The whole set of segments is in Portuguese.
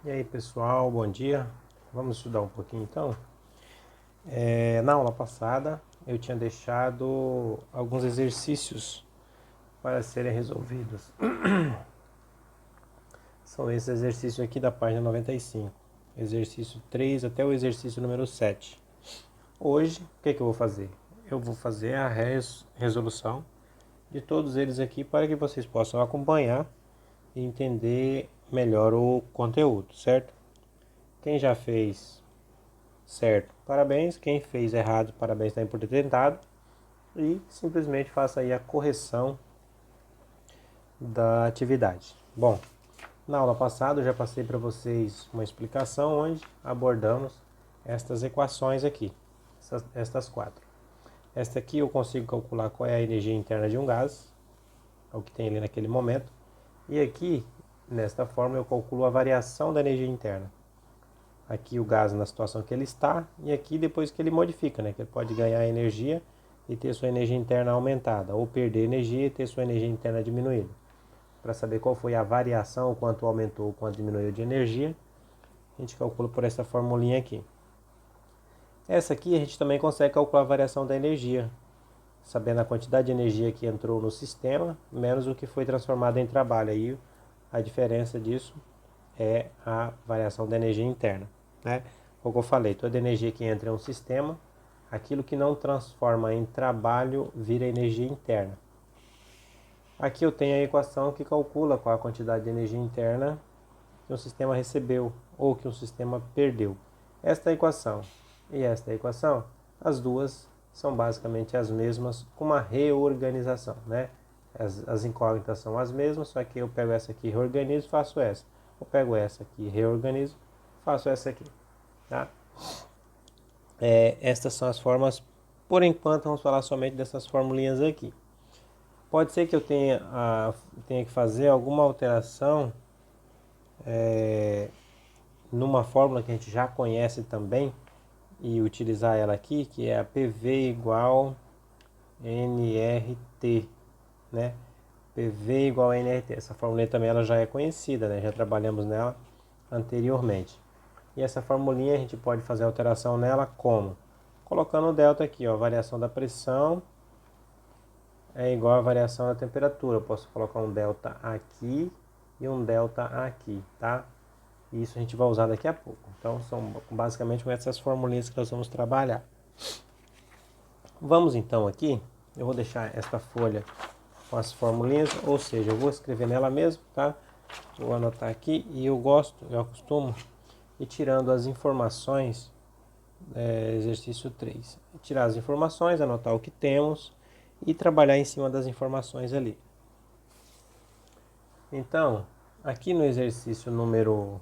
E aí pessoal, bom dia. Vamos estudar um pouquinho então? Na aula passada eu tinha deixado alguns exercícios para serem resolvidos. São esses exercícios aqui da página 95. Exercício 3 até o exercício número 7. Hoje, o que eu vou fazer? Eu vou fazer a resolução de todos eles aqui para que vocês possam acompanhar e entender melhor o conteúdo, certo? Quem já fez certo, parabéns. Quem fez errado, parabéns também por ter tentado. E simplesmente faça aí a correção da atividade. Bom, na aula passada eu já passei para vocês uma explicação onde abordamos estas equações aqui, estas quatro. Esta aqui eu consigo calcular qual é a energia interna de um gás, é o que tem ali naquele momento. E aqui, nesta forma, eu calculo a variação da energia interna. Aqui o gás na situação que ele está e aqui depois que ele modifica, né? Que ele pode ganhar energia e ter sua energia interna aumentada, ou perder energia e ter sua energia interna diminuída. Para saber qual foi a variação, o quanto aumentou, o quanto diminuiu de energia, a gente calcula por essa formulinha aqui. Essa aqui a gente também consegue calcular a variação da energia, sabendo a quantidade de energia que entrou no sistema, menos o que foi transformado em trabalho. Aí a diferença disso é a variação da energia interna, né? Como eu falei, toda energia que entra em um sistema, aquilo que não transforma em trabalho vira energia interna. Aqui eu tenho a equação que calcula qual a quantidade de energia interna que um sistema recebeu ou que um sistema perdeu. Esta equação e esta equação, as duas são basicamente as mesmas com uma reorganização, né? As incógnitas são as mesmas, só que eu pego essa aqui, reorganizo e faço essa. Eu pego essa aqui, reorganizo, faço essa aqui, tá? Estas são as formas, por enquanto vamos falar somente dessas formulinhas aqui. Pode ser que eu tenha que fazer alguma alteração numa fórmula que a gente já conhece também e utilizar ela aqui, que é a PV igual nRT, né? PV igual a nRT. Essa fórmula também ela já é conhecida, né? Já trabalhamos nela anteriormente. E essa formulinha a gente pode fazer alteração nela como? Colocando o delta aqui, ó, a variação da pressão é igual à variação da temperatura. Eu posso colocar um delta aqui e um delta aqui, tá? E isso a gente vai usar daqui a pouco. Então são basicamente essas formulinhas que nós vamos trabalhar. Vamos então aqui, eu vou deixar esta folha com as formulinhas, ou seja, eu vou escrever nela mesmo, tá? Vou anotar aqui e eu acostumo ir tirando as informações, exercício 3. Tirar as informações, anotar o que temos e trabalhar em cima das informações ali. Então, aqui no exercício número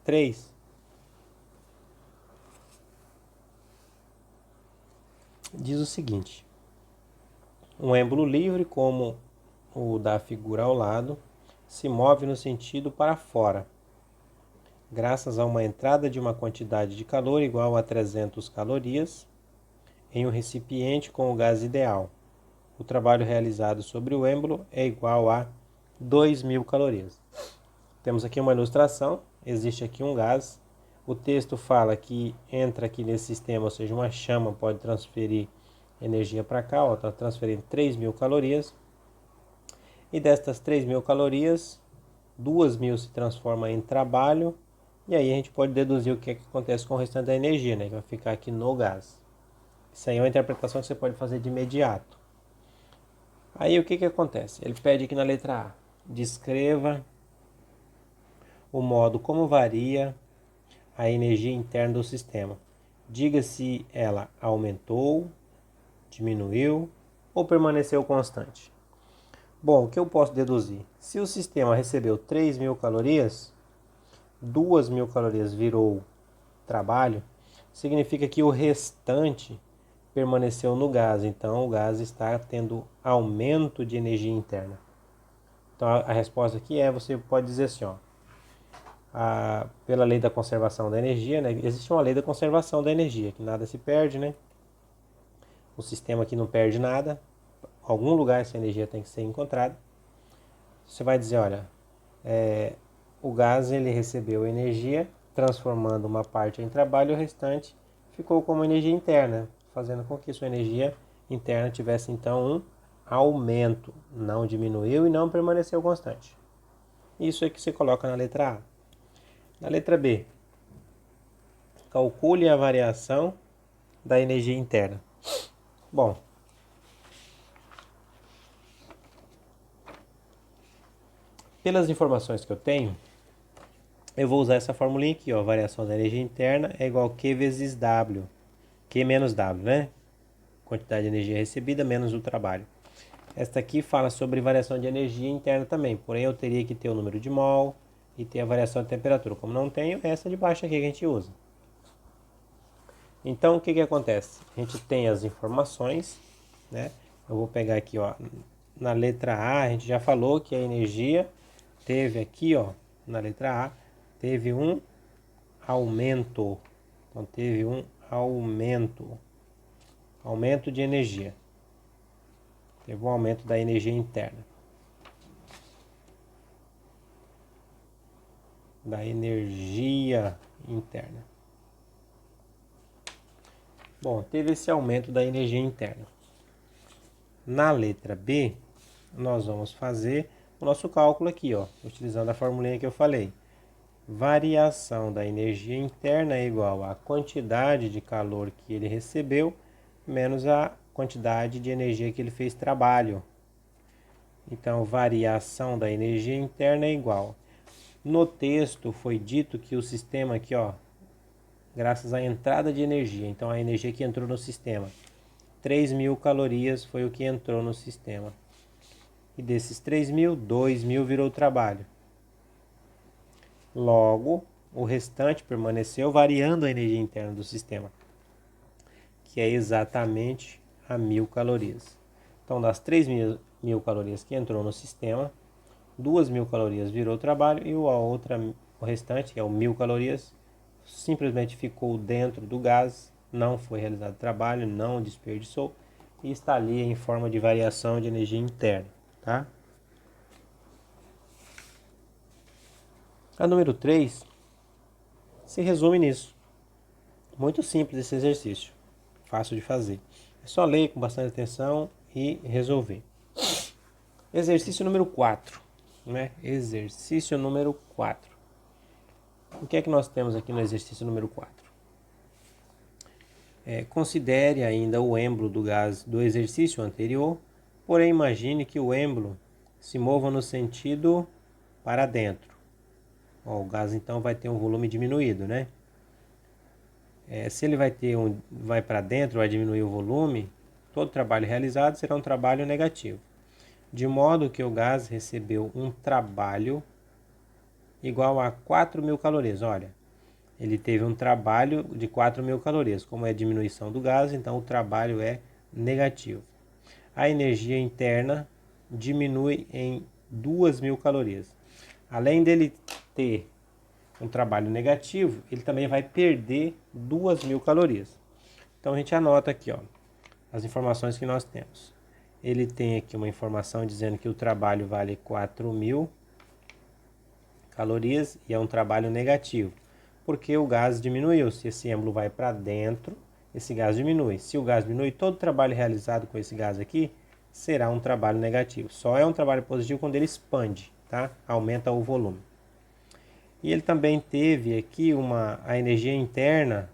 3, diz o seguinte: um êmbolo livre, como o da figura ao lado, se move no sentido para fora, graças a uma entrada de uma quantidade de calor igual a 300 calorias em um recipiente com o gás ideal. O trabalho realizado sobre o êmbolo é igual a 2.000 calorias. Temos aqui uma ilustração, existe aqui um gás. O texto fala que entra aqui nesse sistema, ou seja, uma chama pode transferir energia para cá, está transferindo 3.000 calorias. E destas 3.000 calorias, 2.000 se transforma em trabalho. E aí a gente pode deduzir o que acontece com o restante da energia, né, que vai ficar aqui no gás. Isso aí é uma interpretação que você pode fazer de imediato. Aí o que acontece? Ele pede aqui na letra A: descreva o modo como varia a energia interna do sistema. Diga se ela aumentou, diminuiu ou permaneceu constante. Bom, o que eu posso deduzir? Se o sistema recebeu 3.000 calorias, 2.000 calorias virou trabalho, significa que o restante permaneceu no gás. Então o gás está tendo aumento de energia interna. Então a resposta aqui você pode dizer assim, ó, pela lei da conservação da energia, né? Existe uma lei da conservação da energia, que nada se perde, né? O sistema aqui não perde nada. Em algum lugar essa energia tem que ser encontrada. Você vai dizer, olha, o gás ele recebeu energia, transformando uma parte em trabalho e o restante ficou como energia interna, fazendo com que sua energia interna tivesse então um aumento, não diminuiu e não permaneceu constante. Isso é que você coloca na letra A. Na letra B, calcule a variação da energia interna. Bom, pelas informações que eu tenho, eu vou usar essa formulinha aqui, ó, variação da energia interna é igual a Q vezes W. Q menos W, né? Quantidade de energia recebida menos o trabalho. Esta aqui fala sobre variação de energia interna também, porém eu teria que ter o número de mol e ter a variação de temperatura. Como não tenho, essa de baixo aqui que a gente usa. Então, o que acontece? A gente tem as informações, né? Eu vou pegar aqui, ó, na letra A, a gente já falou que a energia teve aqui, ó, na letra A, teve um aumento. Então, teve um aumento de energia. Teve um aumento da energia interna. Da energia interna. Bom, teve esse aumento da energia interna. Na letra B, nós vamos fazer o nosso cálculo aqui, ó, utilizando a formulinha que eu falei. Variação da energia interna é igual à quantidade de calor que ele recebeu menos a quantidade de energia que ele fez trabalho. Então, variação da energia interna é igual. No texto foi dito que o sistema aqui, ó, graças à entrada de energia, então a energia que entrou no sistema, 3.000 calorias foi o que entrou no sistema. E desses 3.000, 2.000 virou trabalho. Logo, o restante permaneceu variando a energia interna do sistema, que é exatamente a 1.000 calorias. Então, das 3.000 calorias que entrou no sistema, 2.000 calorias virou trabalho e o restante, que é o 1.000 calorias, simplesmente ficou dentro do gás, não foi realizado trabalho, não desperdiçou e está ali em forma de variação de energia interna, tá? A número 3 se resume nisso. Muito simples esse exercício, fácil de fazer. É só ler com bastante atenção e resolver. Exercício número 4, né? Exercício número 4. O que é que nós temos aqui no exercício número 4? Considere ainda o êmbolo do gás do exercício anterior, porém imagine que o êmbolo se mova no sentido para dentro. Ó, o gás então vai ter um volume diminuído, né? Se ele vai para dentro, vai diminuir o volume, todo trabalho realizado será um trabalho negativo. De modo que o gás recebeu um trabalho igual a 4.000 calorias. Olha, ele teve um trabalho de 4.000 calorias. Como é diminuição do gás, então o trabalho é negativo. A energia interna diminui em 2.000 calorias. Além dele ter um trabalho negativo, ele também vai perder 2.000 calorias. Então a gente anota aqui, ó, as informações que nós temos. Ele tem aqui uma informação dizendo que o trabalho vale 4.000 calorias e é um trabalho negativo, porque o gás diminuiu. Se esse êmbolo vai para dentro, esse gás diminui. Se o gás diminui, todo o trabalho realizado com esse gás aqui será um trabalho negativo. Só é um trabalho positivo quando ele expande, tá? Aumenta o volume. E ele também teve aqui a energia interna.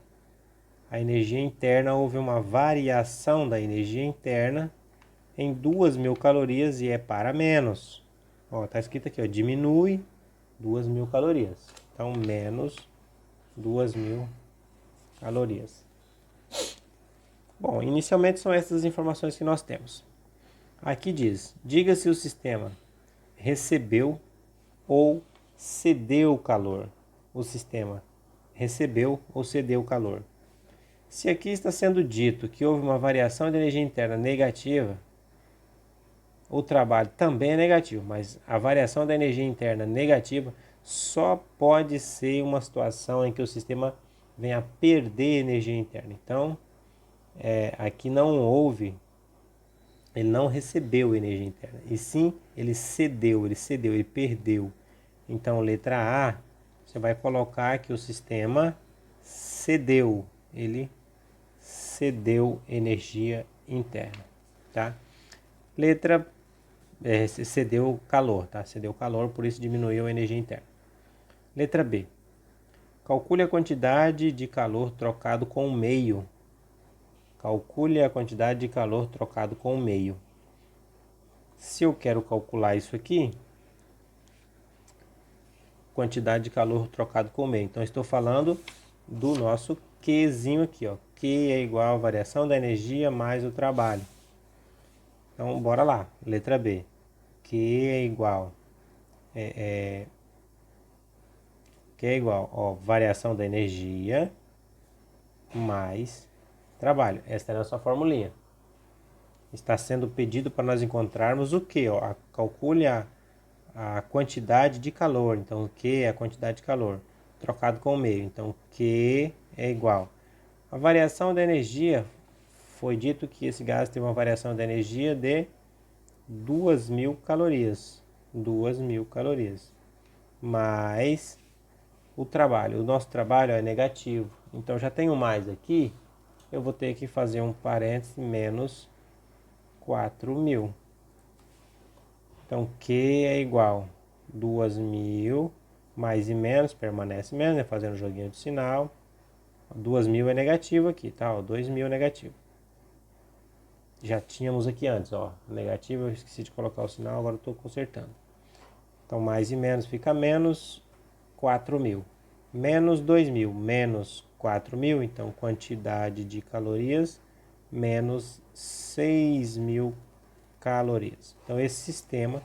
A energia interna, houve uma variação da energia interna em 2.000 calorias e é para menos. Ó, tá escrito aqui, ó, diminui 2.000 calorias. Então, menos 2.000 calorias. Bom, inicialmente são essas as informações que nós temos. Aqui diz, diga se o sistema recebeu ou cedeu calor. O sistema recebeu ou cedeu calor. Se aqui está sendo dito que houve uma variação de energia interna negativa, o trabalho também é negativo, mas a variação da energia interna negativa só pode ser uma situação em que o sistema venha a perder energia interna. Então, aqui não houve, ele não recebeu energia interna, e sim ele cedeu, ele perdeu. Então, letra A, você vai colocar que o sistema cedeu. Ele cedeu energia interna, tá? Letra cedeu calor, tá? Cedeu calor, por isso diminuiu a energia interna. Letra B. Calcule a quantidade de calor trocado com o meio. Calcule a quantidade de calor trocado com o meio. Se eu quero calcular isso aqui, quantidade de calor trocado com o meio. Então, estou falando do nosso Qzinho aqui, ó. Q é igual a variação da energia mais o trabalho. Então, bora lá. Letra B. Q é igual... Q é igual, ó, variação da energia mais trabalho. Esta é a nossa formulinha. Está sendo pedido para nós encontrarmos o Q, ó. Calcule a quantidade de calor. Então, o Q é a quantidade de calor trocado com o meio. Então, Q é igual. A variação da energia, foi dito que esse gás teve uma variação da energia de 2.000 calorias. 2.000 calorias. Mais o trabalho. O nosso trabalho é negativo. Então, já tenho mais aqui. Eu vou ter que fazer um parênteses menos 4.000. Então, Q é igual 2.000 mais e menos, permanece menos, né? Fazendo joguinho de sinal. 2.000 é negativo aqui, tá? 2.000 é negativo. Já tínhamos aqui antes, ó. Negativo, eu esqueci de colocar o sinal, agora estou consertando. Então, mais e menos fica menos 4.000. Menos 2.000, menos 4.000, então quantidade de calorias, menos 6.000 calorias. Então, esse sistema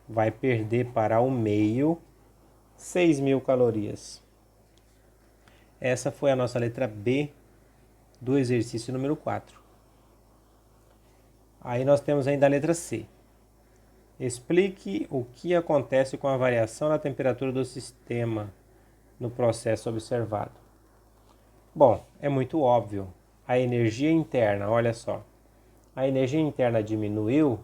vai perder para o meio 6.000 calorias. Essa foi a nossa letra B do exercício número 4. Aí nós temos ainda a letra C. Explique o que acontece com a variação na temperatura do sistema no processo observado. Bom, é muito óbvio. A energia interna, olha só. A energia interna diminuiu,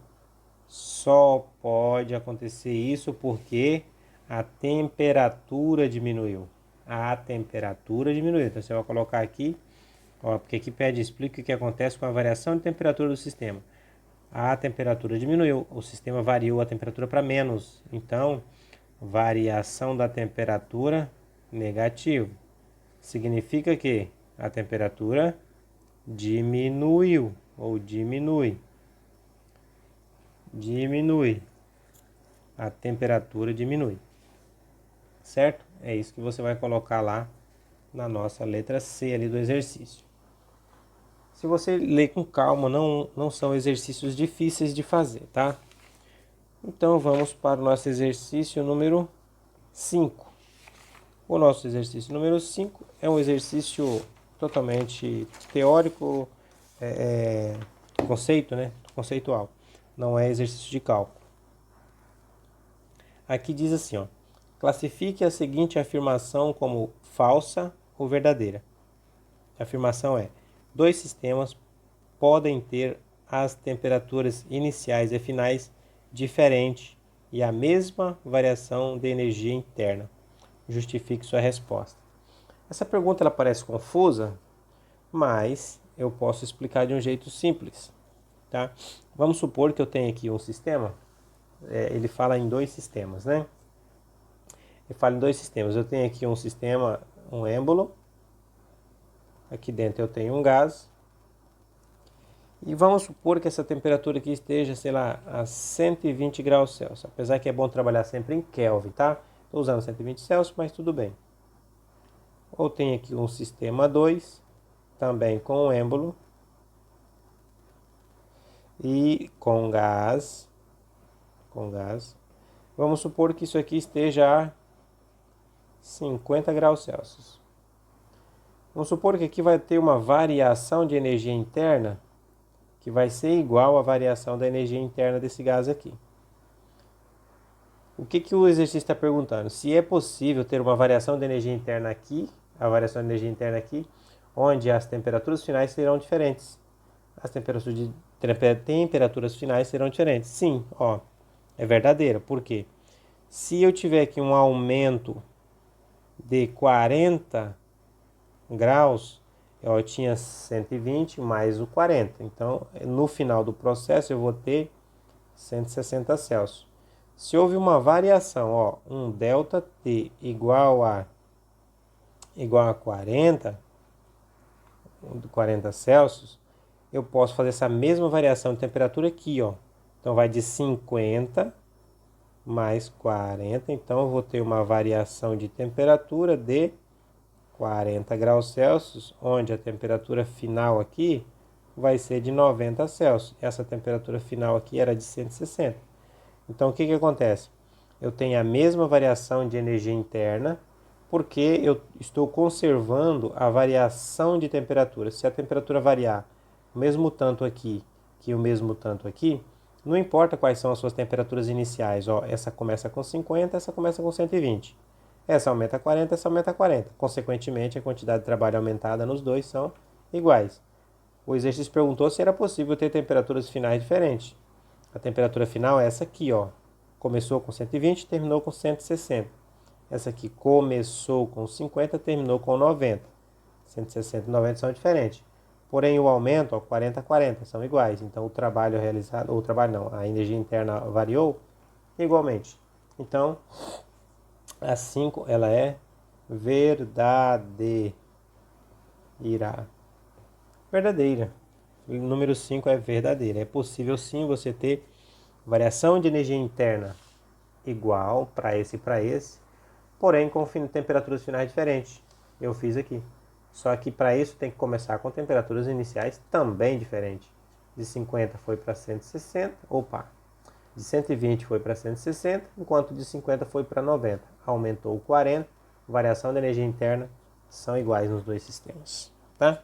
só pode acontecer isso porque a temperatura diminuiu. A temperatura diminuiu. Então você vai colocar aqui, ó, porque aqui pede explique o que acontece com a variação de temperatura do sistema. A temperatura diminuiu, o sistema variou a temperatura para menos. Então, variação da temperatura negativo. Significa que a temperatura diminuiu ou diminui. Diminui. A temperatura diminui. Certo? É isso que você vai colocar lá na nossa letra C ali do exercício. Se você ler com calma, não são exercícios difíceis de fazer, tá? Então vamos para o nosso exercício número 5. O nosso exercício número 5 é um exercício totalmente teórico, conceito, né? Conceitual. Não é exercício de cálculo. Aqui diz assim, ó. Classifique a seguinte afirmação como falsa ou verdadeira. A afirmação é: dois sistemas podem ter as temperaturas iniciais e finais diferentes e a mesma variação de energia interna. Justifique sua resposta. Essa pergunta ela parece confusa, mas eu posso explicar de um jeito simples. Tá? Vamos supor que eu tenho aqui um sistema, ele fala em dois sistemas, né? Ele fala em dois sistemas. Eu tenho aqui um sistema, um êmbolo. Aqui dentro eu tenho um gás. E vamos supor que essa temperatura aqui esteja, sei lá, a 120 graus Celsius. Apesar que é bom trabalhar sempre em Kelvin, tá? Estou usando 120 Celsius, mas tudo bem. Ou tenho aqui um sistema 2, também com um êmbolo. E com gás. Vamos supor que isso aqui esteja a 50 graus Celsius. Vamos supor que aqui vai ter uma variação de energia interna que vai ser igual à variação da energia interna desse gás aqui. O que o exercício está perguntando? Se é possível ter uma variação de energia interna aqui, a variação de energia interna aqui, onde as temperaturas finais serão diferentes. As temperaturas finais serão diferentes. Sim, ó, é verdadeiro. Por quê? Se eu tiver aqui um aumento de 40 graus, eu tinha 120 mais o 40. Então, no final do processo, eu vou ter 160 Celsius. Se houve uma variação, ó, um ΔT igual a 40 Celsius, eu posso fazer essa mesma variação de temperatura aqui, ó. Então, vai de 50 mais 40. Então, eu vou ter uma variação de temperatura de 40 graus Celsius, onde a temperatura final aqui vai ser de 90 Celsius. Essa temperatura final aqui era de 160. Então, o que acontece? Eu tenho a mesma variação de energia interna, porque eu estou conservando a variação de temperatura. Se a temperatura variar o mesmo tanto aqui que o mesmo tanto aqui, não importa quais são as suas temperaturas iniciais. Ó, essa começa com 50, essa começa com 120. Essa aumenta 40, essa aumenta 40. Consequentemente, a quantidade de trabalho aumentada nos dois são iguais. O exercício perguntou se era possível ter temperaturas finais diferentes. A temperatura final é essa aqui, ó. Começou com 120, terminou com 160. Essa aqui começou com 50, terminou com 90. 160 e 90 são diferentes. Porém, o aumento, ó, 40 a 40, são iguais. Então, o trabalho realizado, o trabalho não, a energia interna variou igualmente. Então, a 5, ela é verdadeira. Verdadeira. O número 5 é verdadeira. É possível sim você ter variação de energia interna igual para esse e para esse, porém com temperaturas finais diferentes. Eu fiz aqui. Só que para isso tem que começar com temperaturas iniciais também diferentes. De 50 foi para 160, de 120 foi para 160, enquanto de 50 foi para 90. Aumentou 40, variação da energia interna são iguais nos dois sistemas, tá?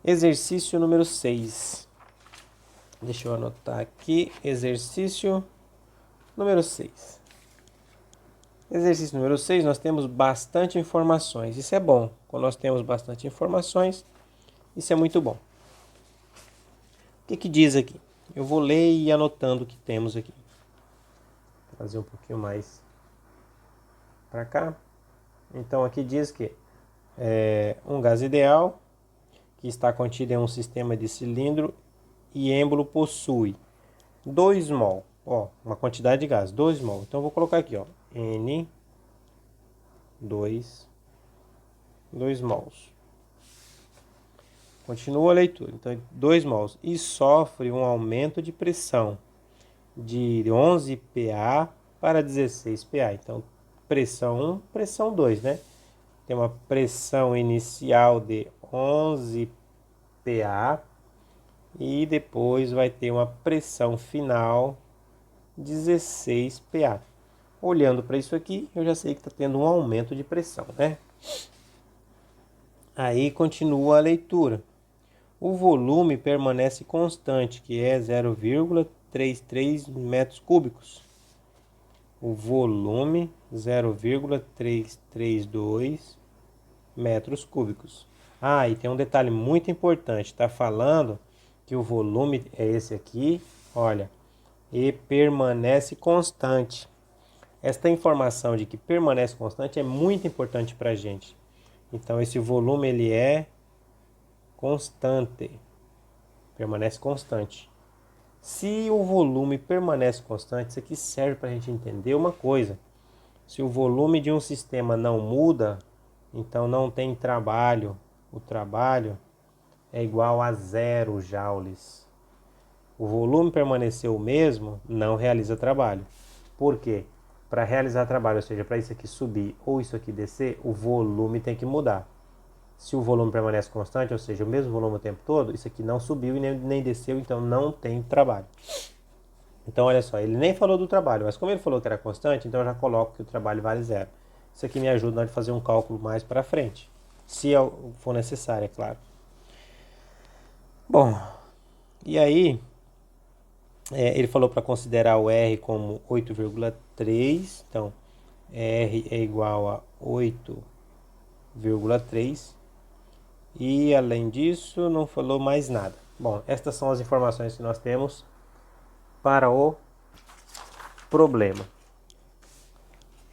Exercício número 6. Deixa eu anotar aqui, exercício número 6. Exercício número 6, nós temos bastante informações. Isso é bom. Quando nós temos bastante informações, isso é muito bom. O que diz aqui? Eu vou ler e ir anotando o que temos aqui. Vou trazer um pouquinho mais para cá. Então, aqui diz que um gás ideal que está contido em um sistema de cilindro e êmbolo possui 2 mol. Ó, uma quantidade de gás, 2 mol. Então, eu vou colocar aqui, ó, N2 mols. Continua a leitura. Então, 2 mols. E sofre um aumento de pressão de 11 PA para 16 PA. Então, pressão 1, pressão 2, né? Tem uma pressão inicial de 11 PA e depois vai ter uma pressão final 16 PA. Olhando para isso aqui, eu já sei que está tendo um aumento de pressão, né? Aí continua a leitura. O volume permanece constante, que é 0,33 metros cúbicos. O volume 0,332 metros cúbicos. E tem um detalhe muito importante. Está falando que o volume é esse aqui, olha, e permanece constante. Esta informação de que permanece constante é muito importante para a gente. Então, esse volume ele é constante, permanece constante. Se o volume permanece constante, isso aqui serve para a gente entender uma coisa. Se o volume de um sistema não muda, então não tem trabalho. O trabalho é igual a 0 joules. O volume permaneceu o mesmo, não realiza trabalho. Por quê? Para realizar trabalho, ou seja, para isso aqui subir ou isso aqui descer, o volume tem que mudar. Se o volume permanece constante, ou seja, o mesmo volume o tempo todo, isso aqui não subiu e nem desceu, então não tem trabalho. Então, olha só, ele nem falou do trabalho, mas como ele falou que era constante, então eu já coloco que o trabalho vale 0. Isso aqui me ajuda na hora de fazer um cálculo mais para frente, se for necessário, é claro. Bom, e aí, ele falou para considerar o R como 8,3, então R é igual a 8,3. E além disso, não falou mais nada. Bom, estas são as informações que nós temos para o problema.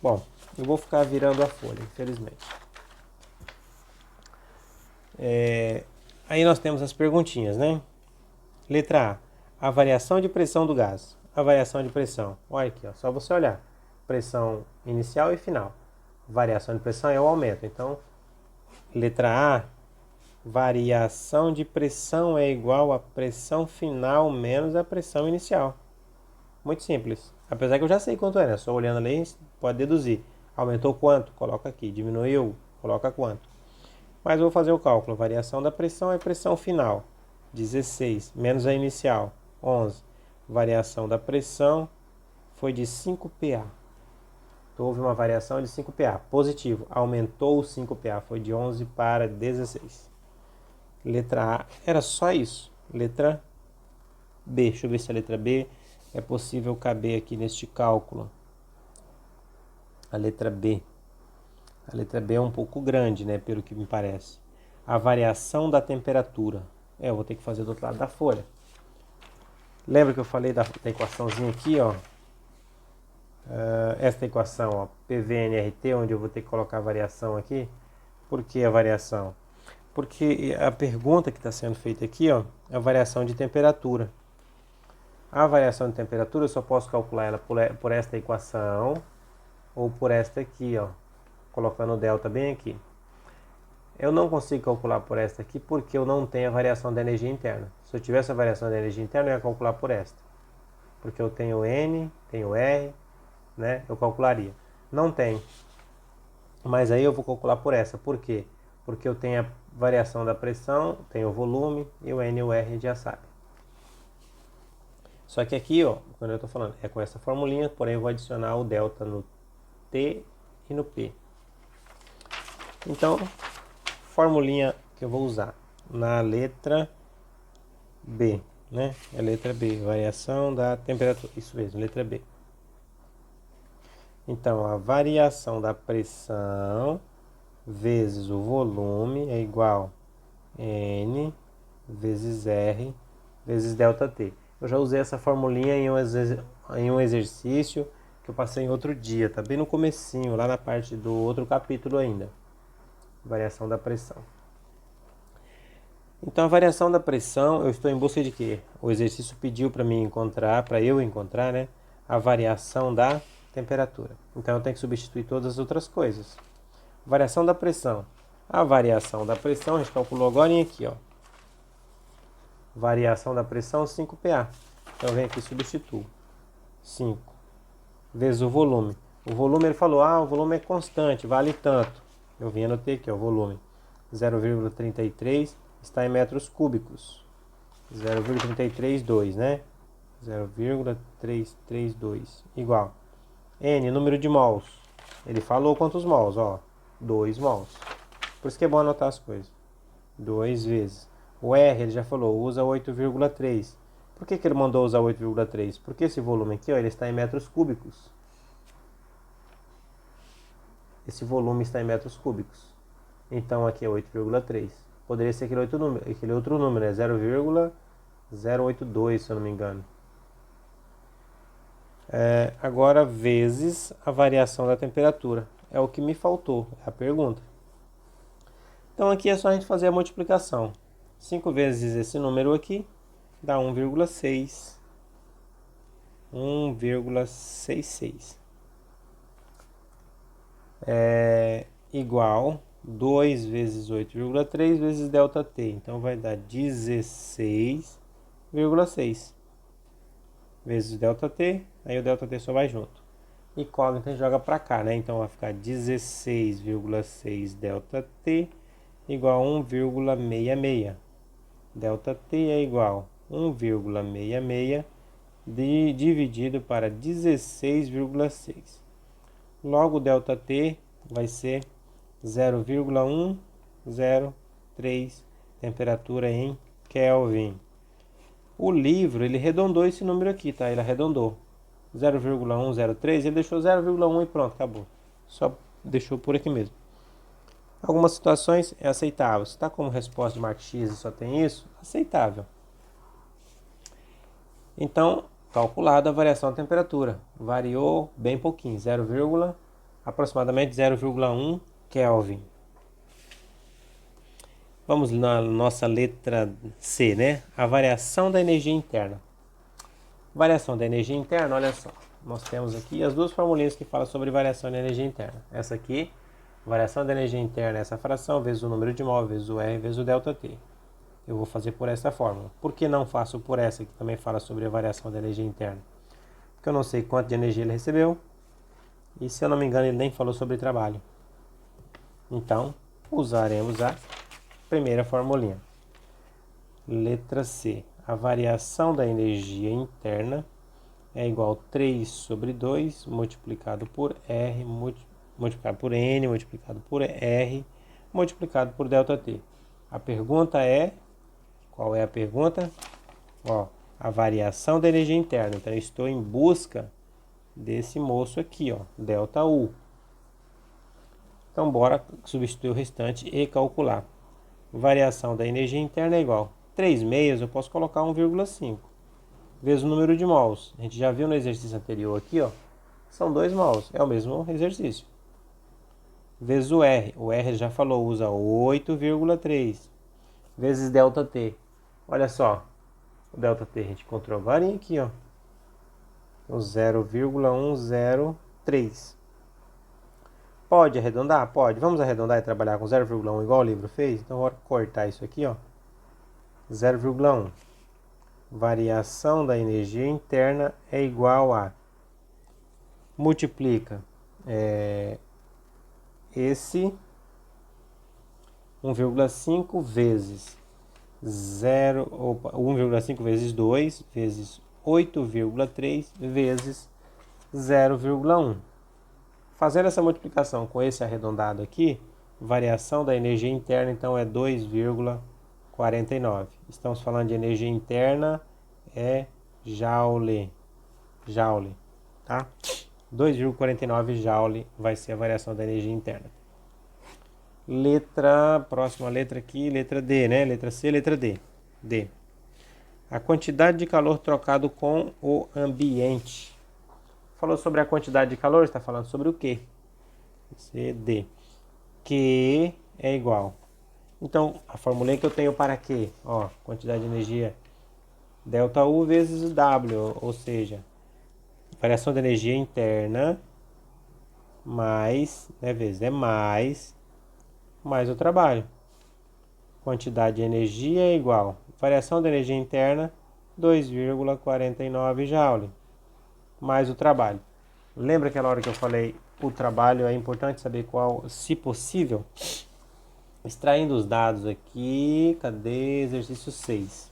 Bom, eu vou ficar virando a folha, infelizmente. Aí nós temos as perguntinhas, né? Letra A. A variação de pressão do gás. A variação de pressão. Olha aqui, ó, só você olhar. Pressão inicial e final. Variação de pressão é o aumento. Então, letra A. Variação de pressão é igual a pressão final menos a pressão inicial. Muito simples. Apesar que eu já sei quanto é, né? Só olhando ali, pode deduzir. Aumentou quanto? Coloca aqui. Diminuiu? Coloca quanto? Mas eu vou fazer o cálculo. A variação da pressão é pressão final. 16. Menos a inicial. 11. Variação da pressão foi de 5 PA. Então, houve uma variação de 5 PA. Positivo. Aumentou 5 PA. Foi de 11 para 16. Letra A. Era só isso. Letra B. Deixa eu ver se a letra B é possível caber aqui neste cálculo. A letra B. A letra B é um pouco grande, né? Pelo que me parece. A variação da temperatura. Eu vou ter que fazer do outro lado da folha. Lembra que eu falei da equaçãozinha aqui, ó? Esta equação, ó, PVNRT, onde eu vou ter que colocar a variação aqui. Por que a variação? Porque a pergunta que está sendo feita aqui, ó, é a variação de temperatura. A variação de temperatura eu só posso calcular ela por esta equação ou por esta aqui, ó, colocando o delta bem aqui. Eu não consigo calcular por esta aqui porque eu não tenho a variação da energia interna. Se eu tivesse a variação da energia interna, eu ia calcular por esta. Porque eu tenho N, tenho R, né? Eu calcularia. Não tem. Mas aí eu vou calcular por essa. Por quê? Porque eu tenho a variação da pressão, tenho o volume e o N e o R a gente já sabe. Só que aqui, ó, quando eu estou falando, é com essa formulinha, porém eu vou adicionar o delta no T e no P. Então, formulinha que eu vou usar na letra B, né? É a letra B, variação da temperatura. Isso mesmo, letra B. Então, a variação da pressão vezes o volume é igual a N vezes R vezes ΔT. Eu já usei essa formulinha em um exercício que eu passei em outro dia, tá bem no comecinho, lá na parte do outro capítulo ainda. Variação da pressão. Então, a variação da pressão, eu estou em busca de quê? O exercício pediu para mim encontrar, para eu encontrar, né, a variação da temperatura. Então, eu tenho que substituir todas as outras coisas. Variação da pressão. A variação da pressão, a gente calculou agora aqui, ó. Variação da pressão, 5 PA. Então, eu venho aqui e substituo. 5 vezes o volume. O volume, ele falou, o volume é constante, vale tanto. Eu vim anotei aqui, ó, o volume. 0,33 está em metros cúbicos. 0,332, né? 0,332 igual. N, número de mols. Ele falou quantos mols, ó. 2 mols. Por isso que é bom anotar as coisas. 2 vezes. O R, ele já falou, usa 8,3. Por que ele mandou usar 8,3? Porque esse volume aqui, ó, ele está em metros cúbicos. Esse volume está em metros cúbicos. Então aqui é 8,3. Poderia ser aquele outro número, é 0,082, se eu não me engano. Agora, vezes a variação da temperatura. É o que me faltou, é a pergunta. Então aqui é só a gente fazer a multiplicação. 5 vezes esse número aqui dá 1,6. 1,66. Igual 2 vezes 8,3 vezes ΔT. Então vai dar 16,6 vezes ΔT. Aí o ΔT só vai junto. Incógnita a gente joga para cá, né? Então vai ficar 16,6 ΔT igual a 1,66. ΔT é igual a 1,66 dividido para 16,6. Logo, ΔT vai ser 0,103 temperatura em Kelvin. O livro, ele arredondou esse número aqui, tá? Ele arredondou. 0,103, ele deixou 0,1 e pronto, acabou. Só deixou por aqui mesmo. Algumas situações é aceitável. Se está como resposta de marca X e só tem isso, aceitável. Então, calculada a variação da temperatura. Variou bem pouquinho, 0,1 aproximadamente 0,1 Kelvin. Vamos na nossa letra C, né? A variação da energia interna. Variação da energia interna, olha só. Nós temos aqui as duas formulinhas que falam sobre variação da energia interna. Essa aqui, variação da energia interna, essa fração, vezes o número de mol, vezes o R, vezes o ΔT. Eu vou fazer por essa fórmula. Por que não faço por essa, que também fala sobre a variação da energia interna? Porque eu não sei quanto de energia ele recebeu. E se eu não me engano, ele nem falou sobre trabalho. Então, usaremos a primeira formulinha. Letra C. A variação da energia interna é igual a 3 sobre 2 multiplicado por R, multiplicado por N, multiplicado por R, multiplicado por ΔT. A pergunta é... Qual é a pergunta? Ó, a variação da energia interna. Então, eu estou em busca desse moço aqui, ó, ΔU. Então, bora substituir o restante e calcular. Variação da energia interna é igual a 3 meias, eu posso colocar 1,5. Vezes o número de mols. A gente já viu no exercício anterior aqui, ó. São 2 mols. É o mesmo exercício. Vezes o R. O R já falou, usa 8,3. Vezes ΔT. Olha só. O ΔT a gente encontrou agora aqui, ó. O 0,103. Pode arredondar? Pode. Vamos arredondar e trabalhar com 0,1 igual o livro fez? Então, vou cortar isso aqui, ó. 0,1. Variação da energia interna é igual a... Multiplica esse 1,5 vezes 1,5 vezes 2 vezes 8,3 vezes 0,1. Fazendo essa multiplicação com esse arredondado aqui, variação da energia interna então é 2,49. Estamos falando de energia interna, é joule, tá? 2,49 joule vai ser a variação da energia interna. Próxima letra aqui, letra D, né? Letra C, letra D. D. A quantidade de calor trocado com o ambiente. Falou sobre a quantidade de calor, está falando sobre o quê? CD. Q é igual. Então, a formula que eu tenho para Q, ó, quantidade de energia, ΔU vezes W, ou seja, variação da energia interna, mais, né, vezes, mais o trabalho. Quantidade de energia é igual. Variação da energia interna, 2,49 joule. Mais o trabalho. Lembra aquela hora que eu falei o trabalho é importante saber qual, se possível? Extraindo os dados aqui, cadê exercício 6?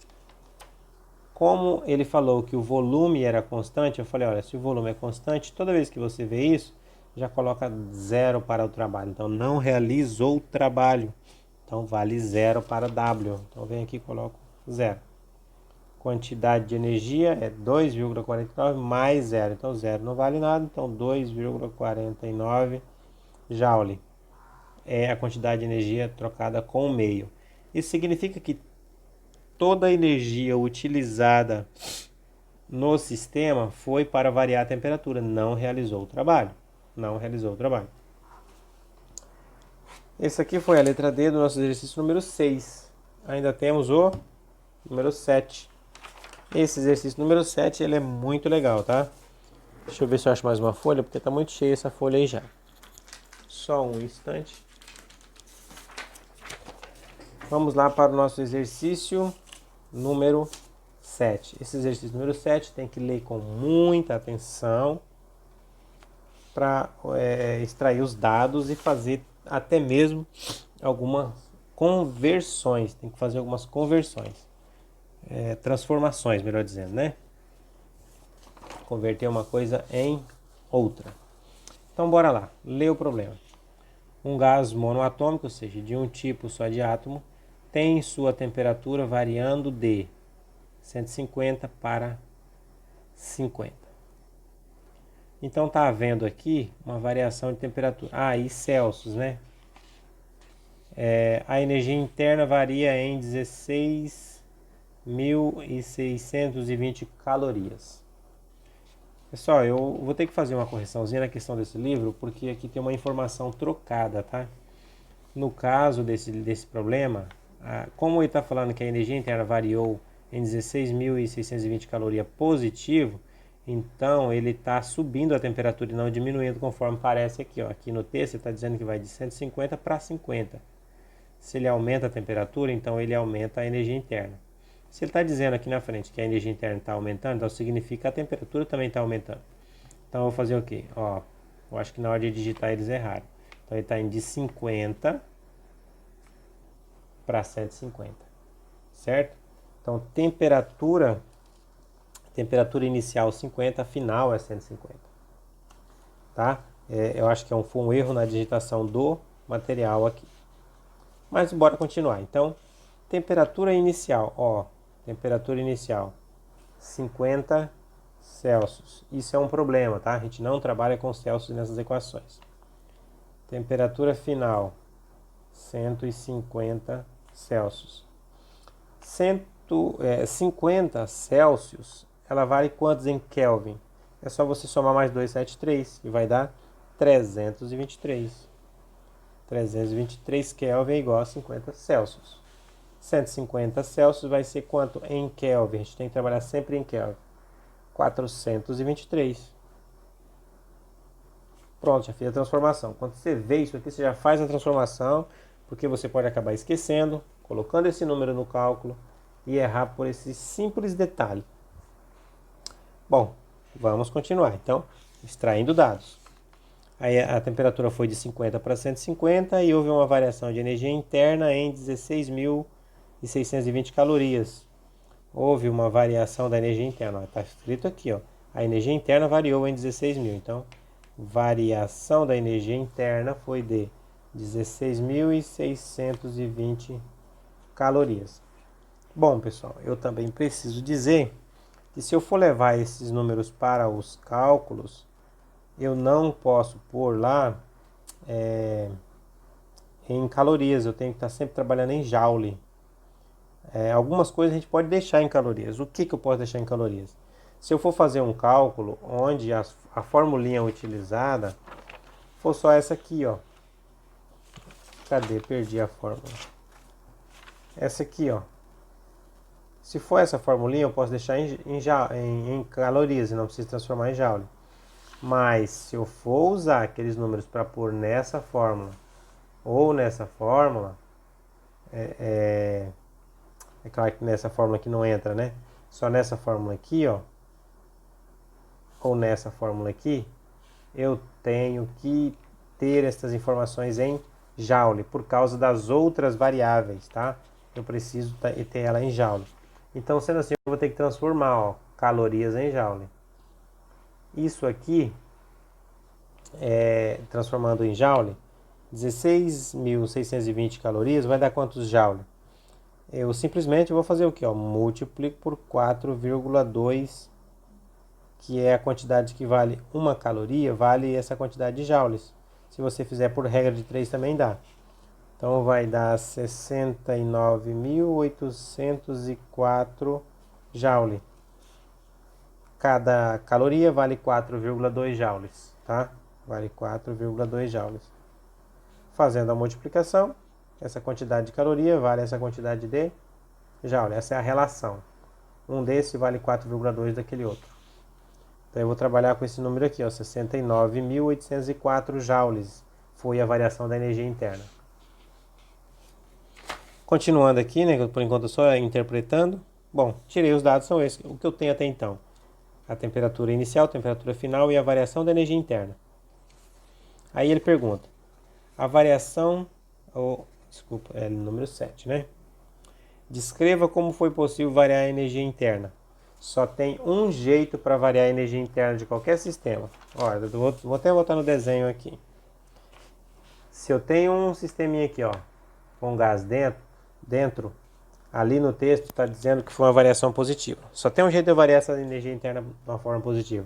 Como ele falou que o volume era constante, eu falei, olha, se o volume é constante, toda vez que você vê isso, já coloca 0 para o trabalho. Então, não realizou o trabalho. Então, vale 0 para W. Então, vem aqui e coloco 0. Quantidade de energia é 2,49 mais 0. Então, 0 não vale nada. Então, 2,49 joule é a quantidade de energia trocada com o meio. Isso significa que toda a energia utilizada no sistema foi para variar a temperatura. Não realizou o trabalho. Esse aqui foi a letra D do nosso exercício número 6. Ainda temos o número 7. Esse exercício número 7, ele é muito legal, tá? Deixa eu ver se eu acho mais uma folha, porque tá muito cheia essa folha aí já. Só um instante. Vamos lá para o nosso exercício número 7. Esse exercício número 7 tem que ler com muita atenção para extrair os dados e fazer até mesmo algumas conversões. Tem que fazer algumas conversões. Transformações, melhor dizendo, né? Converter uma coisa em outra. Então, bora lá. Lê o problema. Um gás monoatômico, ou seja, de um tipo só de átomo, tem sua temperatura variando de 150 para 50. Então, está havendo aqui uma variação de temperatura. E Celsius, né? A energia interna varia em 16.620 calorias. Pessoal, eu vou ter que fazer uma correçãozinha na questão desse livro, porque aqui tem uma informação trocada, tá? No caso desse problema, como ele está falando que a energia interna variou em 16.620 calorias positivo, então ele está subindo a temperatura e não diminuindo conforme parece aqui. Ó. Aqui no texto ele está dizendo que vai de 150 para 50. Se ele aumenta a temperatura, então ele aumenta a energia interna. Se ele está dizendo aqui na frente que a energia interna está aumentando, então significa que a temperatura também está aumentando. Então eu vou fazer o quê? Ó, eu acho que na hora de digitar eles erraram. Então ele está indo de 50 para 150, certo? Então temperatura inicial 50, final é 150, tá? Eu acho que foi um erro na digitação do material aqui. Mas bora continuar. Então, temperatura inicial, ó, temperatura inicial 50 Celsius. Isso é um problema, tá? A gente não trabalha com Celsius nessas equações. Temperatura final 150 Celsius. 150 Celsius, ela vale quantos em Kelvin? É só você somar mais 273 e vai dar 323. 323 Kelvin é igual a 50 Celsius. 150 Celsius vai ser quanto em Kelvin? A gente tem que trabalhar sempre em Kelvin. 423. Pronto, já fiz a transformação. Quando você vê isso aqui, você já faz a transformação, porque você pode acabar esquecendo, colocando esse número no cálculo e errar por esse simples detalhe. Bom, vamos continuar. Então, extraindo dados. Aí a temperatura foi de 50 para 150 e houve uma variação de energia interna em 16.620 calorias. Houve uma variação da energia interna. Está escrito aqui, ó. A energia interna variou em 16.000. Então, variação da energia interna foi de 16.620 calorias. Bom, pessoal, eu também preciso dizer que se eu for levar esses números para os cálculos, eu não posso pôr lá em calorias, eu tenho que estar sempre trabalhando em joule. Algumas coisas a gente pode deixar em calorias. O que eu posso deixar em calorias? Se eu for fazer um cálculo onde a formulinha utilizada for só essa aqui, ó. Cadê? Perdi a fórmula. Essa aqui, ó. Se for essa formulinha, eu posso deixar em calorias e não preciso transformar em joule. Mas se eu for usar aqueles números para pôr nessa fórmula ou nessa fórmula, é claro que nessa fórmula aqui não entra, né? Só nessa fórmula aqui, ó, ou nessa fórmula aqui, eu tenho que ter essas informações em joule por causa das outras variáveis, tá? Eu preciso ter ela em joule. Então, sendo assim, eu vou ter que transformar, ó, calorias em joule. Isso aqui, transformando em joule, 16.620 calorias vai dar quantos joule? Eu simplesmente vou fazer o que? Multiplico por 4,2, que é a quantidade que vale uma caloria, vale essa quantidade de joules. Se você fizer por regra de 3 também dá. Então vai dar 69.804 joule. Cada caloria vale 4,2 joules, tá? Vale 4,2 joules. Fazendo a multiplicação, essa quantidade de caloria vale essa quantidade de joule. Essa é a relação. Um desse vale 4,2 daquele outro. Então eu vou trabalhar com esse número aqui, ó, 69.804 joules. Foi a variação da energia interna. Continuando aqui, né, por enquanto só interpretando. Bom, tirei os dados, são esses, o que eu tenho até então. A temperatura inicial, a temperatura final e a variação da energia interna. Aí ele pergunta, a variação, é número 7, né? Descreva como foi possível variar a energia interna. Só tem um jeito para variar a energia interna de qualquer sistema. Olha, eu vou até voltar no desenho aqui. Se eu tenho um sisteminha aqui, ó, com gás dentro, ali no texto está dizendo que foi uma variação positiva. Só tem um jeito de eu variar essa energia interna de uma forma positiva.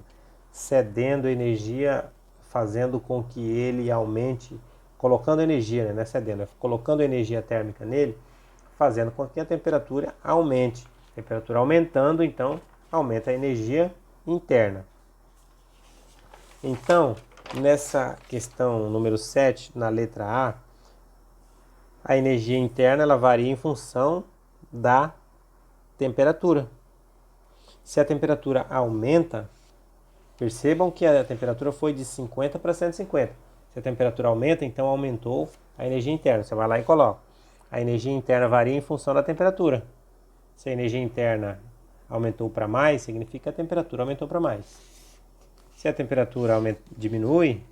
Cedendo energia, fazendo com que ele aumente, colocando energia, né? Não é cedendo, é colocando energia térmica nele, fazendo com que a temperatura aumente. A temperatura aumentando, então, aumenta a energia interna. Então, nessa questão número 7, na letra a energia interna ela varia em função da temperatura. Se a temperatura aumenta, percebam que a temperatura foi de 50 para 150. Se a temperatura aumenta, então aumentou a energia interna. Você vai lá e coloca. A energia interna varia em função da temperatura. Se a energia interna aumentou para mais, significa que a temperatura aumentou para mais. Se a temperatura diminui,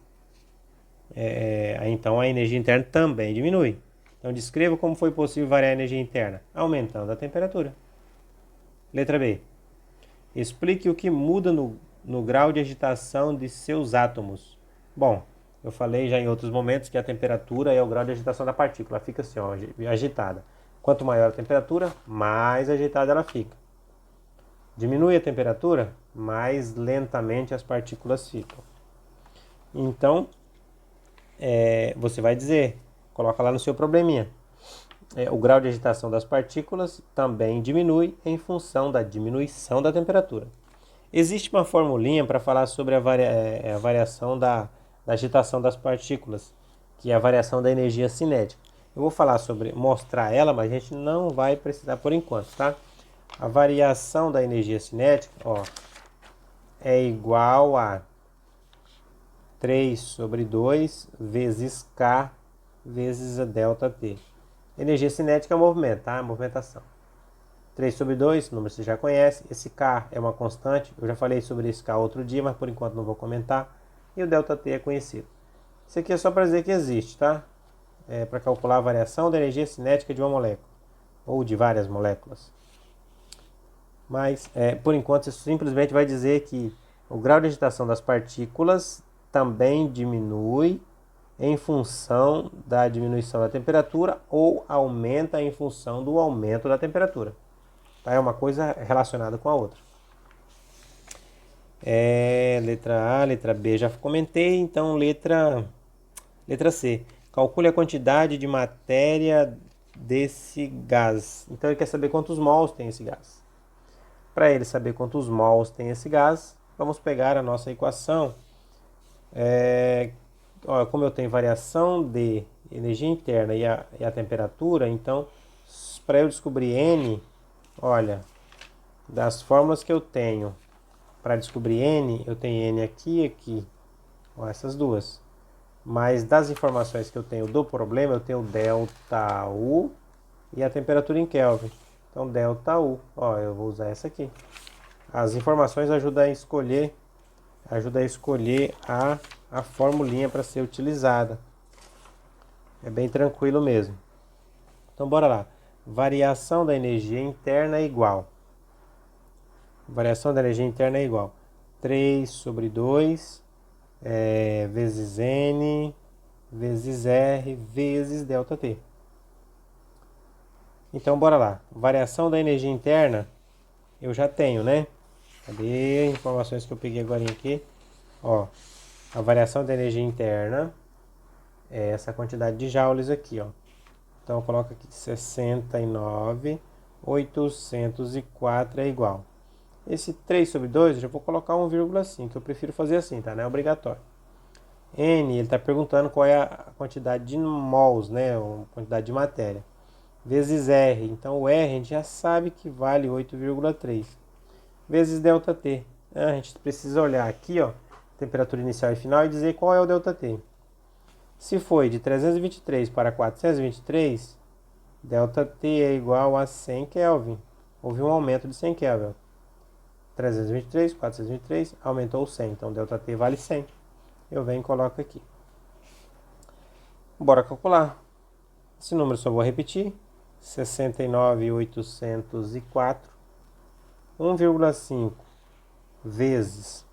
então a energia interna também diminui. Então descreva como foi possível variar a energia interna, aumentando a temperatura. Letra B. Explique o que muda no grau de agitação de seus átomos. Bom, eu falei já em outros momentos que a temperatura é o grau de agitação da partícula. Fica assim, ó, agitada. Quanto maior a temperatura, mais agitada ela fica. Diminui a temperatura, mais lentamente as partículas ficam. Então, você vai dizer, coloca lá no seu probleminha. O grau de agitação das partículas também diminui em função da diminuição da temperatura. Existe uma formulinha para falar sobre a variação da agitação das partículas, que é a variação da energia cinética. Eu vou falar mostrar ela, mas a gente não vai precisar por enquanto, tá? A variação da energia cinética, é igual a 3 sobre 2 vezes K vezes a ΔT. Energia cinética é o movimento, tá? A movimentação. 3 sobre 2, número você já conhece. Esse K é uma constante. Eu já falei sobre esse K outro dia, mas por enquanto não vou comentar. E o ΔT é conhecido. Isso aqui é só para dizer que existe, tá? É para calcular a variação da energia cinética de uma molécula. Ou de várias moléculas. Mas, por enquanto, isso simplesmente vai dizer que o grau de agitação das partículas também diminui em função da diminuição da temperatura ou aumenta em função do aumento da temperatura. Tá? É uma coisa relacionada com a outra. Letra A, letra B já comentei, então letra C. Calcule a quantidade de matéria desse gás. Então ele quer saber quantos mols tem esse gás. Para ele saber quantos mols tem esse gás, vamos pegar a nossa equação. Como eu tenho variação de energia interna e a temperatura, então para eu descobrir N, olha, das fórmulas que eu tenho para descobrir N, eu tenho N aqui e aqui, essas duas. Mas das informações que eu tenho do problema, eu tenho ΔU e a temperatura em Kelvin. Então ΔU, eu vou usar essa aqui. As informações ajudam a escolher a formulinha para ser utilizada. É bem tranquilo mesmo. Então bora lá. Variação da energia interna é igual. Variação da energia interna é igual 3 sobre 2 vezes N vezes R vezes ΔT. Então bora lá. Variação da energia interna eu já tenho, né? Cadê as informações que eu peguei agora aqui? A variação da energia interna é essa quantidade de joules aqui, Então eu coloco aqui 69.804 é igual. Esse 3 sobre 2 eu já vou colocar 1,5, eu prefiro fazer assim, tá? Não é obrigatório. N, ele está perguntando qual é a quantidade de mols, né? A quantidade de matéria. Vezes R. Então o R a gente já sabe que vale 8,3. Vezes ΔT. A gente precisa olhar aqui, temperatura inicial e final e dizer qual é o ΔT. Se foi de 323 para 423, ΔT é igual a 100 Kelvin. Houve um aumento de 100 Kelvin. 323, 423, aumentou 100. Então ΔT vale 100. Eu venho e coloco aqui. Bora calcular. Esse número só vou repetir. 69.804. 1,5 vezes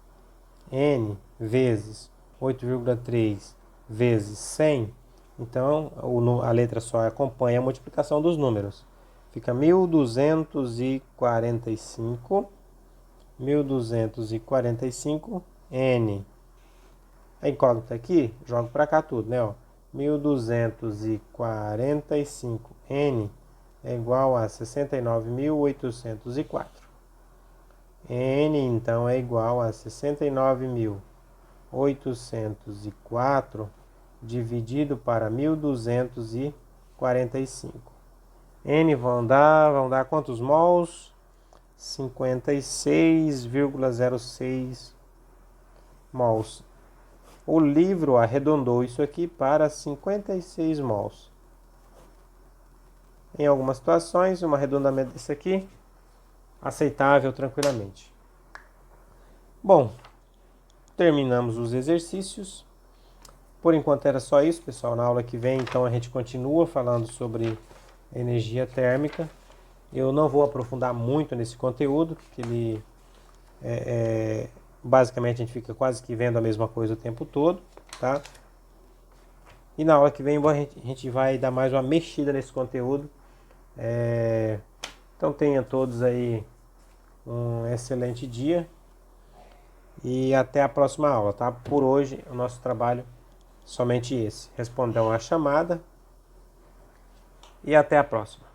N vezes 8,3 vezes 100. Então, a letra só acompanha a multiplicação dos números. Fica 1.245. 1.245 N. A incógnita aqui, jogo para cá tudo, né? 1.245 N é igual a 69.804. N, então, é igual a 69.804 804 dividido para 1245. N vão dar quantos mols? 56,06 mols. O livro arredondou isso aqui para 56 mols. Em algumas situações, um arredondamento desse aqui, aceitável tranquilamente. Bom, terminamos os exercícios. Por enquanto era só isso, pessoal. Na aula que vem, então, a gente continua falando sobre energia térmica. Eu não vou aprofundar muito nesse conteúdo, porque ele basicamente a gente fica quase que vendo a mesma coisa o tempo todo, tá? E na aula que vem a gente vai dar mais uma mexida nesse conteúdo. Então tenham todos aí um excelente dia e até a próxima aula, tá? Por hoje o nosso trabalho somente esse. Respondam a chamada e até a próxima.